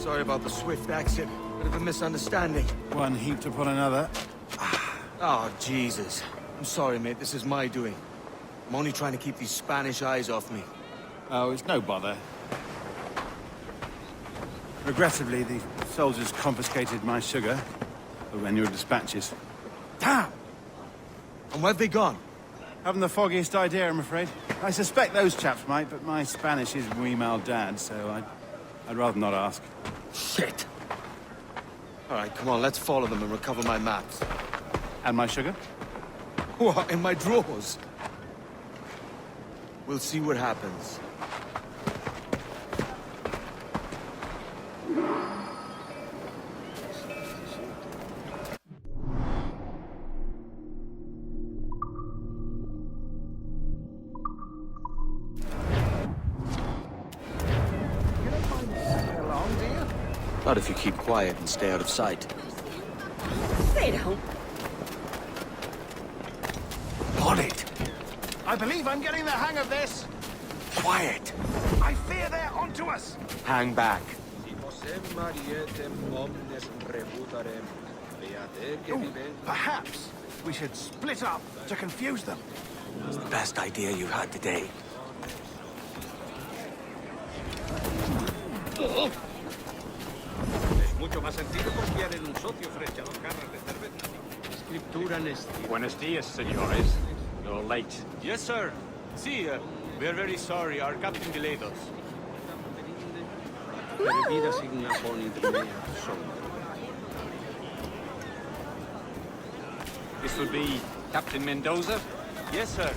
Sorry about the swift exit. Bit of a misunderstanding. One heaped upon another. Oh, Jesus. I'm sorry, mate. This is my doing. I'm only trying to keep these Spanish eyes off me. Oh, it's no bother. Regrettably, the soldiers confiscated my sugar when your dispatches. Damn! And where've they gone? Haven't the foggiest idea, I'm afraid. I suspect those chaps might, but my Spanish is muy mal dad, so I'd rather not ask. Shit! All right, come on, let's follow them and recover my maps. And my sugar? What, in my drawers? We'll see what happens. Not if you keep quiet and stay out of sight. Stay down. On it! I believe I'm getting the hang of this! Quiet! I fear they're onto us! Hang back. Ooh, perhaps we should split up to confuse them. It's the best idea you had today. Mucho más sentido confiar en un socio frente a dos carras de cerveza. Escritura Nesti. Buenos dias, senores. You're late. Yes, sir. See, we're very sorry. Our captain delayed us. Bebida signa poni primea This would be Captain Mendoza? Yes, sir.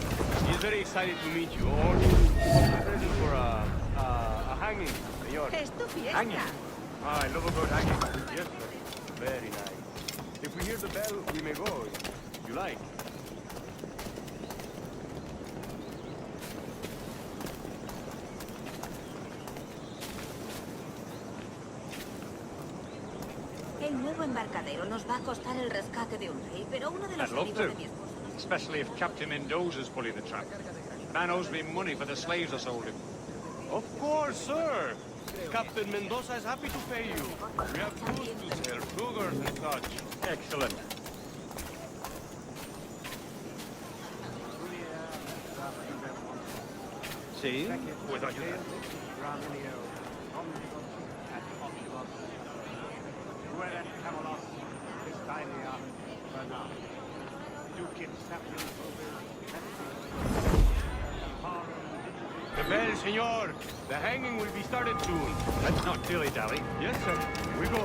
He's very excited to meet you. Or he's ready for a hanging, señor. Es tu fiesta. Hanging. I love a good hanging. Yes, sir. Very nice. If we hear the bell, we may go, if you like. El nuevo embarcadero nos va a costar el rescate de un rey, pero uno de los I'd love amigos to. de mi esposo no... Especially if Captain Mendoza's pulling the trap. Man owes me money for the slaves I sold him. Of course, sir. Captain Mendoza is happy to pay you. We have goods to sell, sugars and such. Excellent. Sí, puedo ayudar. The bell, señor. The hanging will be started soon. Let's not dilly-dally. Yes, sir. We go.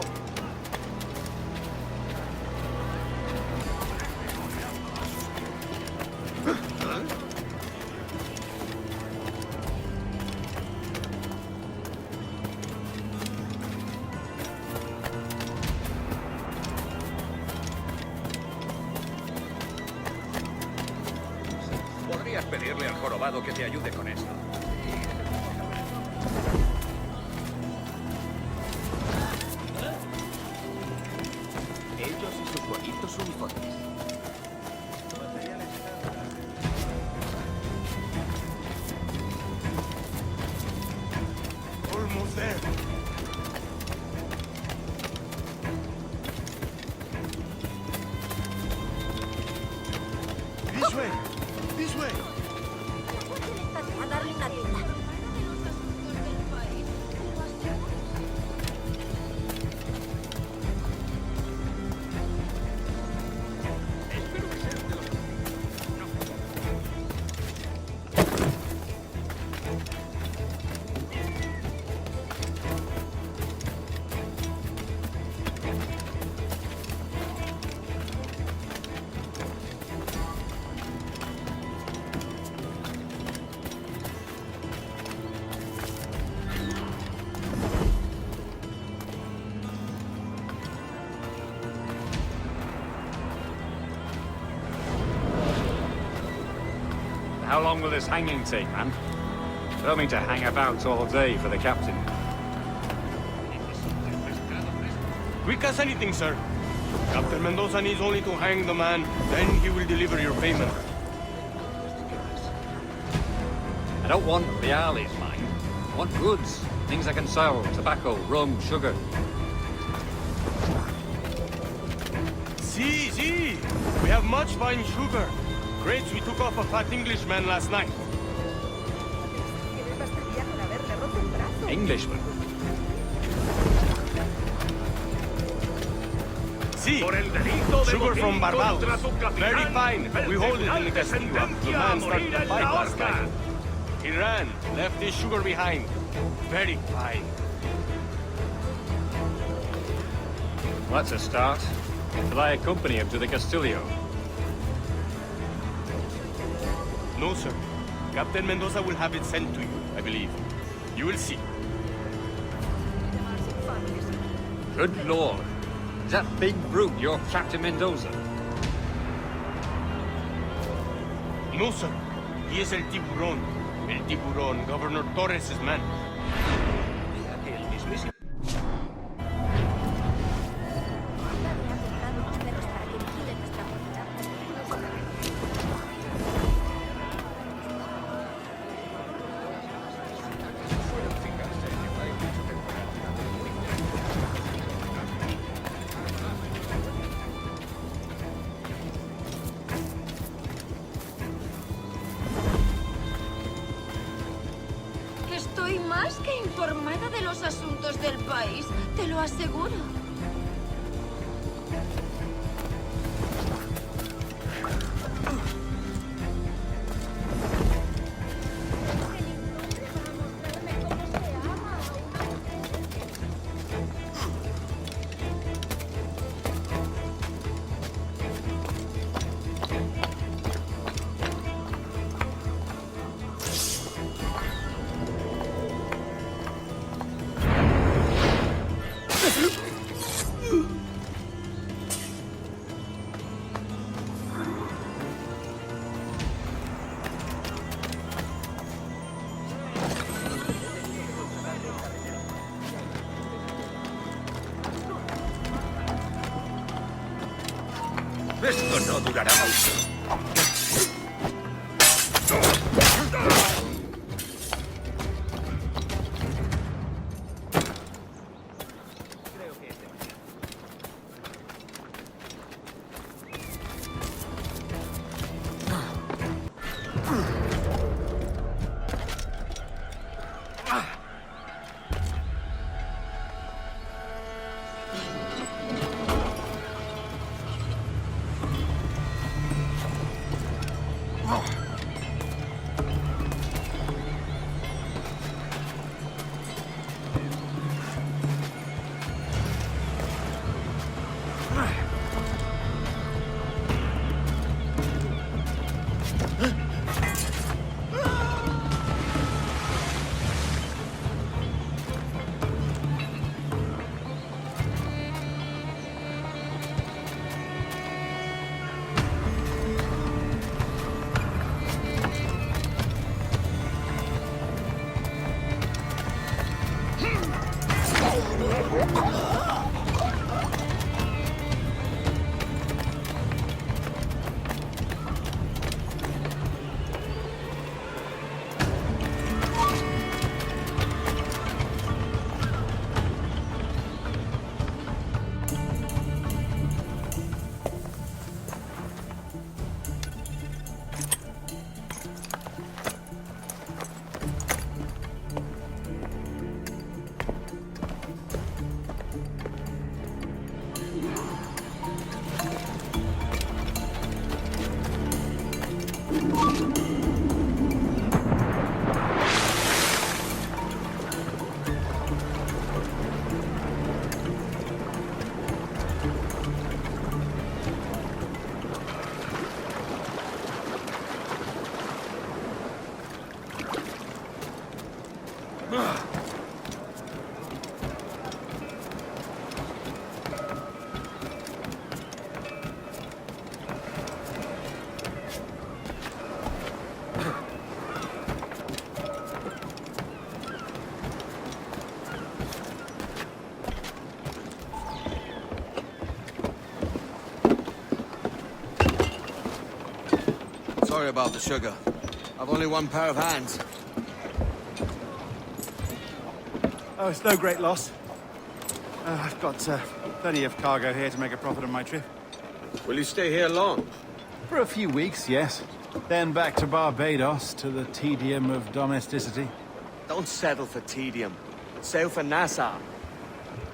Podrías pedirle al jorobado que te ayude con esto. Ellos y sus bonitos uniformes. Almost there. This way! This way! A darle una tienda. How long will this hanging take, man? I don't mean to hang about all day for the captain. Quick as anything, sir. Captain Mendoza needs only to hang the man, then he will deliver your payment. I don't want reales, mind. I want goods. Things I can sell. Tobacco, rum, sugar. See. We have much fine sugar. Crates we took off a fat Englishman last night. Que me bastaría con haberle roto el brazo. Englishman. See, Por el delito de sugar motín from Barbados. contra tu capitán, Very fine. el We hold it in the tribunal castillo. The sentencia a man started morir to en fight la last horca. night. He ran, left his sugar behind. Very fine. That's a start. Shall I accompany him to the Castillo? No, sir. Captain Mendoza will have it sent to you, I believe. You will see. Good lord. Is that big brute your Captain Mendoza? No, sir. He is el tiburón. El tiburón, Governor Torres' man. El mismísimo. Anda, me ha comprado unos perros para que vigilen nuestra puerta. Estoy más que informada de los asuntos del país, te lo aseguro. Esto no durará mucho. Sorry about the sugar. I've only one pair of hands. Oh, it's no great loss. I've got plenty of cargo here to make a profit on my trip. Will you stay here long? For a few weeks, yes. Then back to Barbados, to the tedium of domesticity. Don't settle for tedium. Sail for Nassau.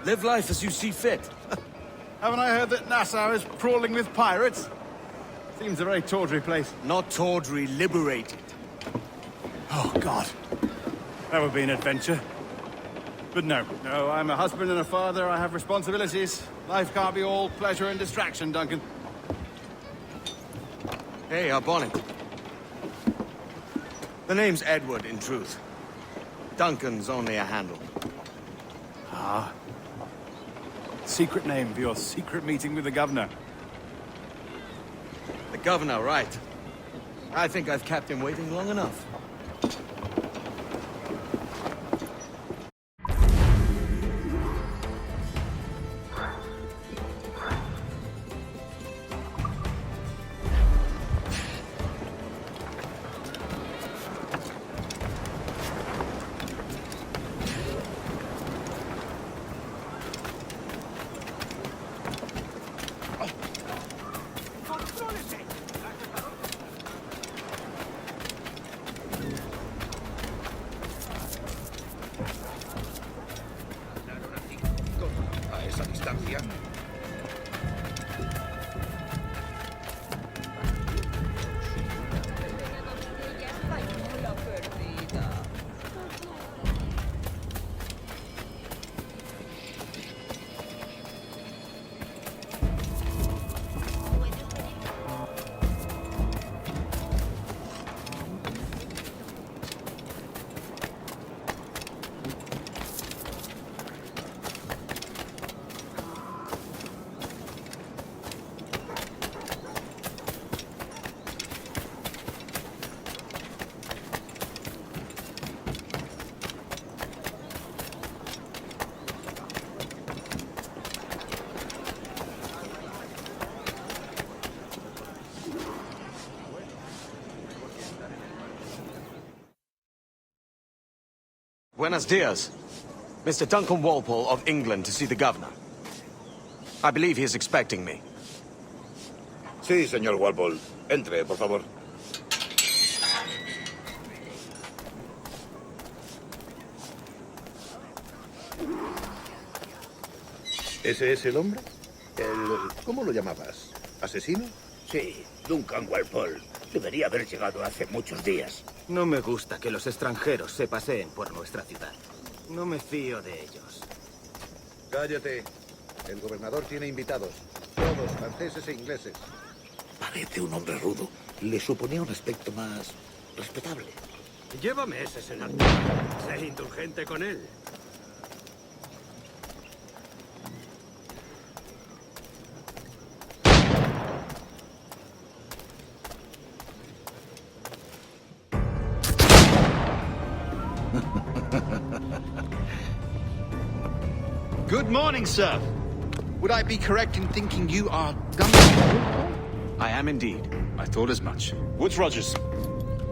Live life as you see fit. Haven't I heard that Nassau is crawling with pirates? Seems a very tawdry place. Not tawdry, liberated. Oh, God. That would be an adventure. But no, I'm a husband and a father. I have responsibilities. Life can't be all pleasure and distraction, Duncan. Hey, our bonnet. The name's Edward, in truth. Duncan's only a handle. Ah. Secret name for your secret meeting with the governor. The governor, right. I think I've kept him waiting long enough. A esa distancia. Buenos dias. Mr. Duncan Walpole of England to see the governor. I believe he is expecting me. Sí, señor Walpole. Entre, por favor. ¿Ese es el hombre? ¿Cómo lo llamabas? ¿Asesino? Sí, Duncan Walpole. Debería haber llegado hace muchos días. No me gusta que los extranjeros se paseen por nuestra ciudad. No me fío de ellos. Cállate. El gobernador tiene invitados. Todos franceses e ingleses. Parece un hombre rudo. Le suponía un aspecto más respetable. Lleva meses en alto. Sé indulgente con él. Good morning, sir. Would I be correct in thinking you are Duncan? I am indeed. I thought as much. Woods Rogers.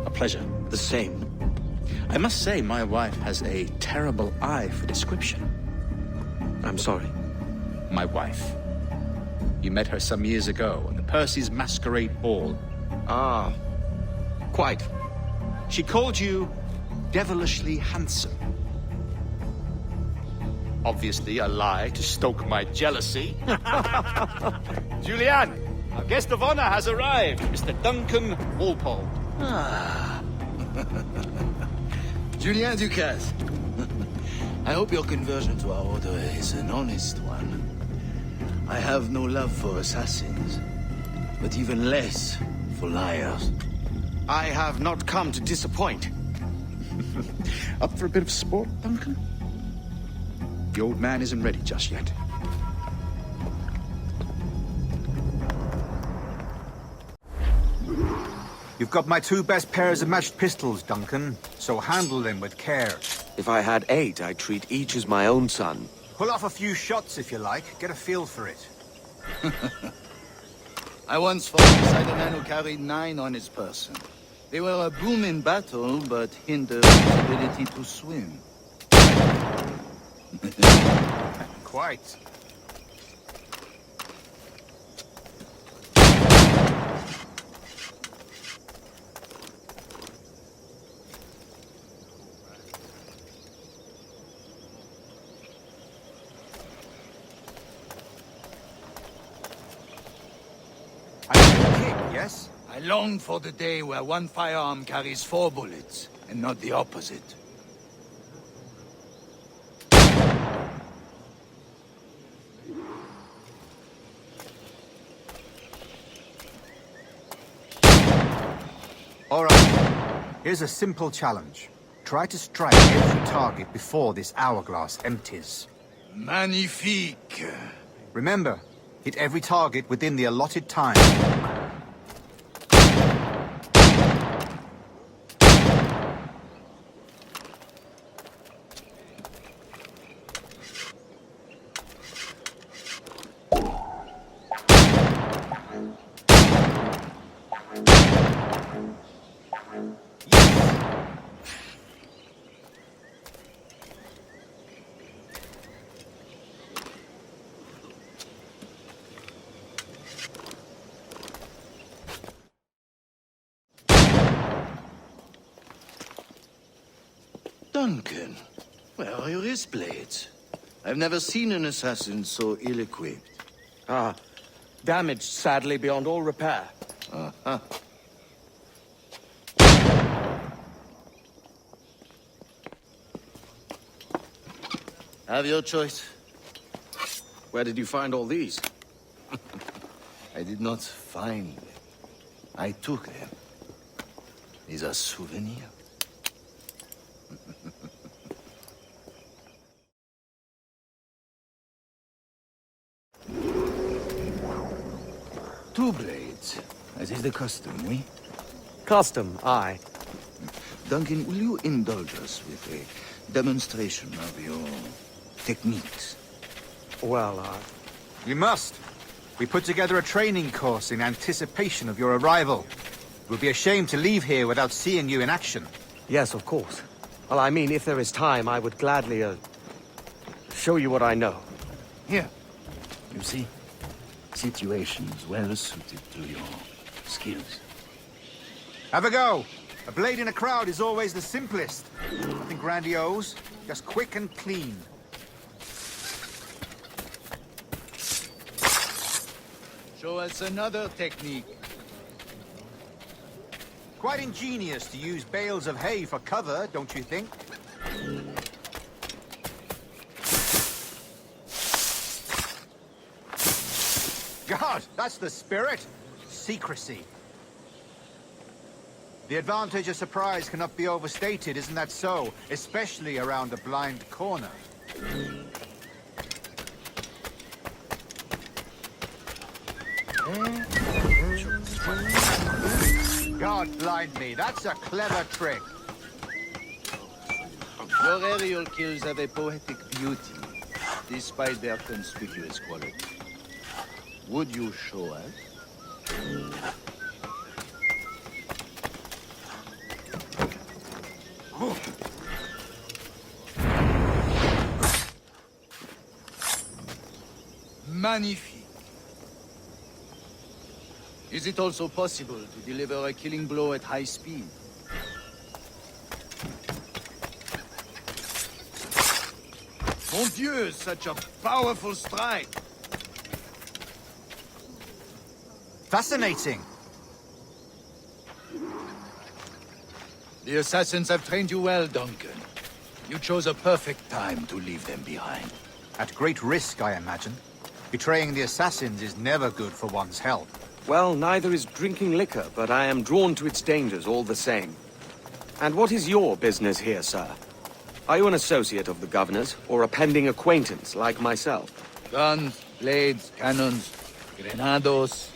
A pleasure. The same. I must say, my wife has a terrible eye for description. I'm sorry. My wife. You met her some years ago at the Percy's Masquerade Ball. Ah, quite. She called you devilishly handsome. Obviously a lie to stoke my jealousy. Julianne, our guest of honor has arrived, Mr. Duncan Walpole. Ah. Julien Ducasse. I hope your conversion to our order is an honest one. I have no love for assassins, but even less for liars. I have not come to disappoint. Up for a bit of sport, Duncan? The old man isn't ready just yet. You've got my two best pairs of matched pistols, Duncan, so handle them with care. If I had 8, I'd treat each as my own son. Pull off a few shots if you like, get a feel for it. I once fought beside a man who carried 9 on his person. They were a boon in battle, but hindered his ability to swim. Quite. Yes? I long for the day where one firearm carries 4 bullets, and not the opposite. All right. Here's a simple challenge. Try to strike every target before this hourglass empties. Magnifique! Remember, hit every target within the allotted time. Duncan, where are your wrist blades? I've never seen an assassin so ill-equipped. Ah, damaged sadly beyond all repair. Uh-huh. Have your choice. Where did you find all these? I did not find them. I took them. These are souvenirs. Two blades, as is the custom, oui? Custom, aye. Duncan, will you indulge us with a demonstration of your techniques? Well, You must. We put together a training course in anticipation of your arrival. It would be a shame to leave here without seeing you in action. yes, of course. Well, I mean, if there is time, I would gladly, show you what I know. Here, you see, situations well suited to your skills. Have a go. A blade in a crowd is always the simplest. Nothing grandiose, just quick and clean. Show us another technique. Quite ingenious to use bales of hay for cover, don't you think? God, that's the spirit. Secrecy. The advantage of surprise cannot be overstated, isn't that so? Especially around a blind corner. God blind me, that's a clever trick. Your aerial kills have a poetic beauty, despite their conspicuous quality. Would you show us? Magnifique. Is it also possible to deliver a killing blow at high speed? Mon Dieu, such a powerful strike! Fascinating. The assassins have trained you well, Duncan. You chose a perfect time to leave them behind. At great risk, I imagine. Betraying the assassins is never good for one's health. Well, neither is drinking liquor, but I am drawn to its dangers all the same. And what is your business here, sir? Are you an associate of the governor's, or a pending acquaintance like myself? Guns, blades, cannons, grenados.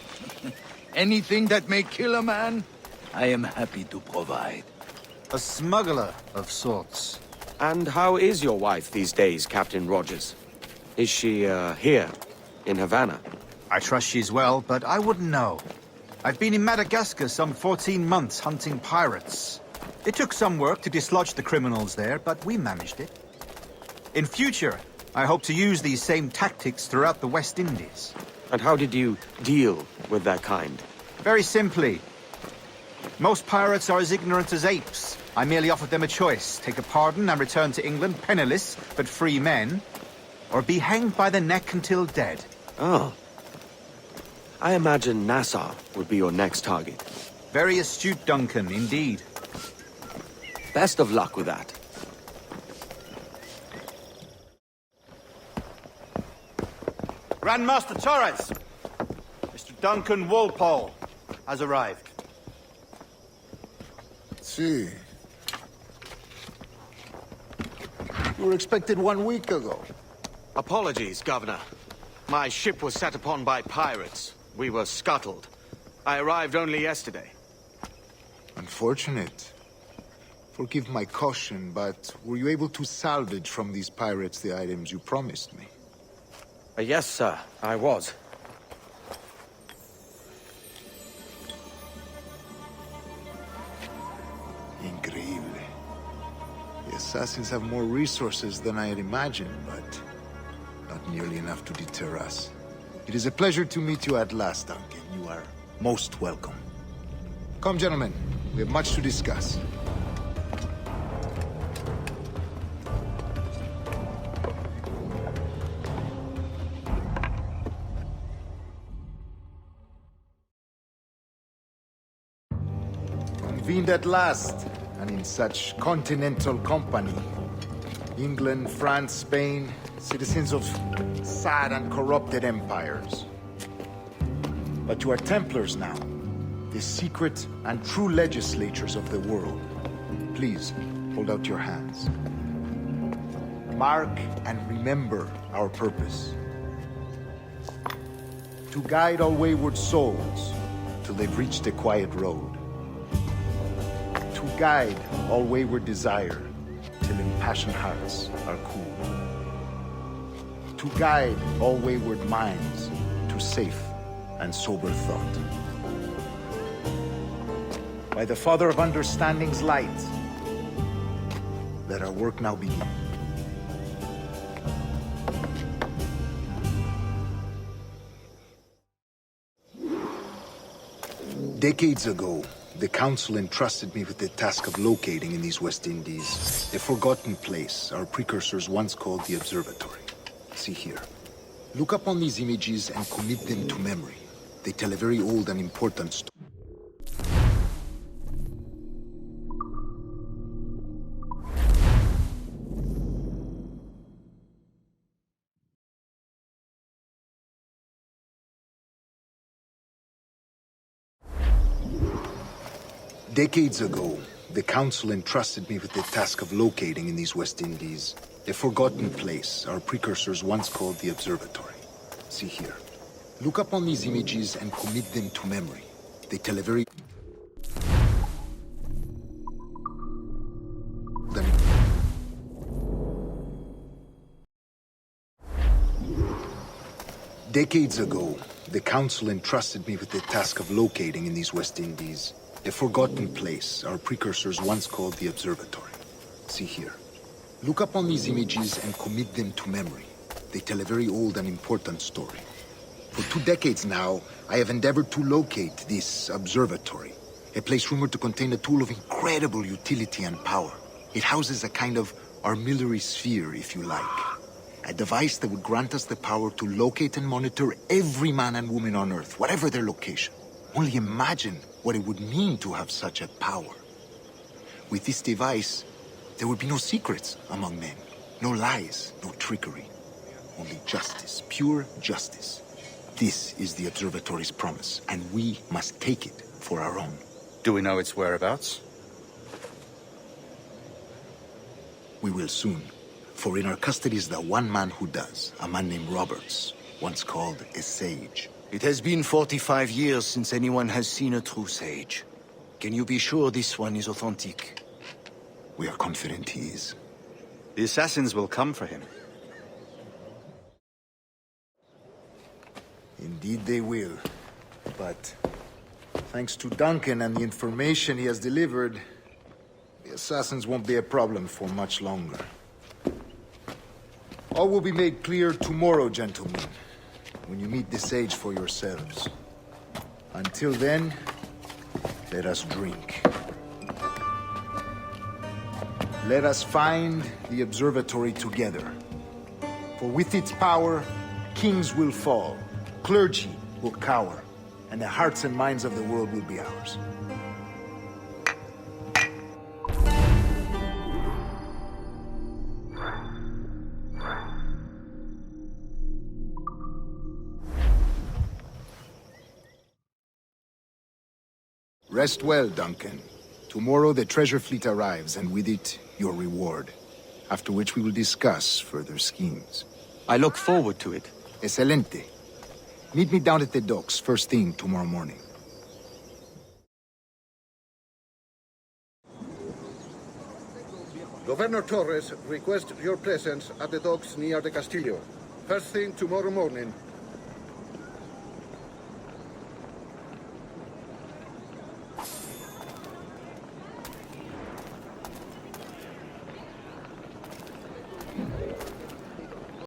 Anything that may kill a man, I am happy to provide. A smuggler of sorts. And how is your wife these days, Captain Rogers? Is she, here, in Havana? I trust she's well, but I wouldn't know. I've been in Madagascar some 14 months hunting pirates. It took some work to dislodge the criminals there, but we managed it. In future, I hope to use these same tactics throughout the West Indies. And how did you deal with their kind? Very simply. Most pirates are as ignorant as apes. I merely offered them a choice. Take a pardon and return to England penniless, but free men, or be hanged by the neck until dead. Oh. I imagine Nassau would be your next target. Very astute, Duncan, indeed. Best of luck with that. Grandmaster Torres! Mr. Duncan Walpole has arrived. See. You were expected 1 week ago. Apologies, Governor. My ship was set upon by pirates. We were scuttled. I arrived only yesterday. Unfortunate. Forgive my caution, but were you able to salvage from these pirates the items you promised me? Yes, sir, I was. Increíble. The assassins have more resources than I had imagined, but not nearly enough to deter us. It is a pleasure to meet you at last, Duncan. You are most welcome. Come, gentlemen. We have much to discuss. Convened at last, and in such continental company. England, France, Spain, citizens of sad and corrupted empires. But you are Templars now, the secret and true legislatures of the world. Please, hold out your hands. Mark and remember our purpose. To guide all wayward souls till they've reached the quiet road. To guide all wayward desire till impassioned hearts are cool. To guide all wayward minds to safe and sober thought. By the Father of Understanding's light, let our work now begin. Decades ago, the Council entrusted me with the task of locating in these West Indies a forgotten place our precursors once called the Observatory. See here. Look upon these images and commit them to memory. They tell a very old and important story. Decades ago, the Council entrusted me with the task of locating in these West Indies a forgotten place our precursors once called the Observatory. See here. Look upon these images and commit them to memory. They tell a very... Decades ago, the Council entrusted me with the task of locating in these West Indies a forgotten place our precursors once called the Observatory. See here. Look upon these images and commit them to memory. They tell a very old and important story. For 2 decades now, I have endeavored to locate this observatory, a place rumored to contain a tool of incredible utility and power. It houses a kind of armillary sphere, if you like. A device that would grant us the power to locate and monitor every man and woman on Earth, whatever their location. Only imagine what it would mean to have such a power. With this device, there would be no secrets among men, no lies, no trickery. Only justice, pure justice. This is the Observatory's promise, and we must take it for our own. Do we know its whereabouts? We will soon, for in our custody is the one man who does, a man named Roberts, once called a sage. It has been 45 years since anyone has seen a true sage. Can you be sure this one is authentic? We are confident he is. The assassins will come for him. Indeed they will. But thanks to Duncan and the information he has delivered, the assassins won't be a problem for much longer. All will be made clear tomorrow, gentlemen, when you meet the sage for yourselves. Until then, let us drink. Let us find the observatory together. For with its power, kings will fall, clergy will cower, and the hearts and minds of the world will be ours. Rest well, Duncan. Tomorrow the treasure fleet arrives, and with it, your reward. After which we will discuss further schemes. I look forward to it. Excelente. Meet me down at the docks first thing tomorrow morning. Governor Torres requests your presence at the docks near the Castillo. First thing tomorrow morning.